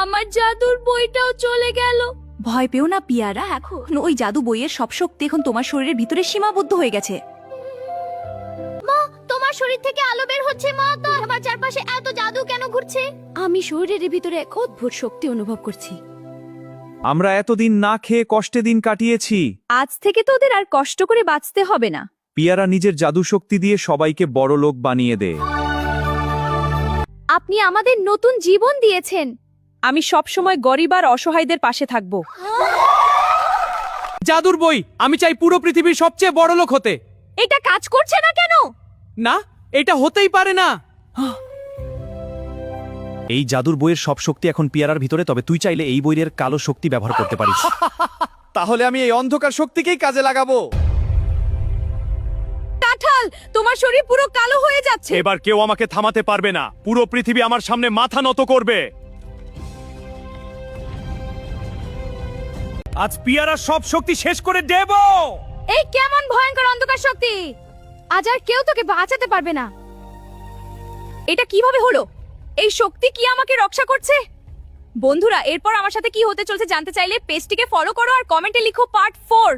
আমার জাদুর বইটাও চলে গেল। ভয় পেও না পিয়ারা, এখন ওই জাদু বইয়ের সব শক্তি এখন তোমার শরীরের ভিতরে সীমাবদ্ধ হয়ে গেছে। মা, তোমার শরীর থেকে আলো বের হচ্ছে। মা, তো আমার চারপাশে এত জাদু কেন ঘুরছে? আমি শরীরের ভিতরে এক অদ্ভুত শক্তি অনুভব করছি। আমরা এতদিন না খেয়ে কষ্টে দিন কাটিয়েছি। আজ থেকে তো ওদের আর কষ্ট করে বাঁচতে হবে না। পিয়ারা নিজের জাদু শক্তি দিয়ে সবাইকে বড় লোক বানিয়ে দেয়। আপনি আমাদের নতুন জীবন দিয়েছেন। আমি সব সময় গরিব আর অসহায়দের পাশে থাকব। জাদুর বই, আমি চাই পুরো পৃথিবীর সবচেয়ে বড় লোক হতে। এটা কাজ করছে না কেন? না, এটা হতেই পারে না। এই জাদুর বইয়ের সব শক্তি এখন পিয়ারার ভিতরে, তবে তুই চাইলে এই বইয়ের কালো শক্তি ব্যবহার করতে পারিস। তাহলে আমি এই অন্ধকার শক্তিকেই কাজে লাগাবো। কাঁঠাল, তোমার শরীর পুরো কালো হয়ে যাচ্ছে। এবার কেউ আমাকে থামাতে পারবে না। পুরো পৃথিবী আমার সামনে মাথা নত করবে। আজ পিয়ারার সব শক্তি শেষ করে দেব। এই কেমন ভয়ঙ্কর অন্ধকার শক্তি! আজ আর কেউ তোকে বাঁচাতে পারবে না। এটা কিভাবে হলো? এই শক্তি কি আমাকে রক্ষা করছে? বন্ধুরা, এরপর আমার সাথে কি হতে চলছে জানতে চাইলে পেজটিকে ফলো করো আর কমেন্টে লিখো পার্ট 4।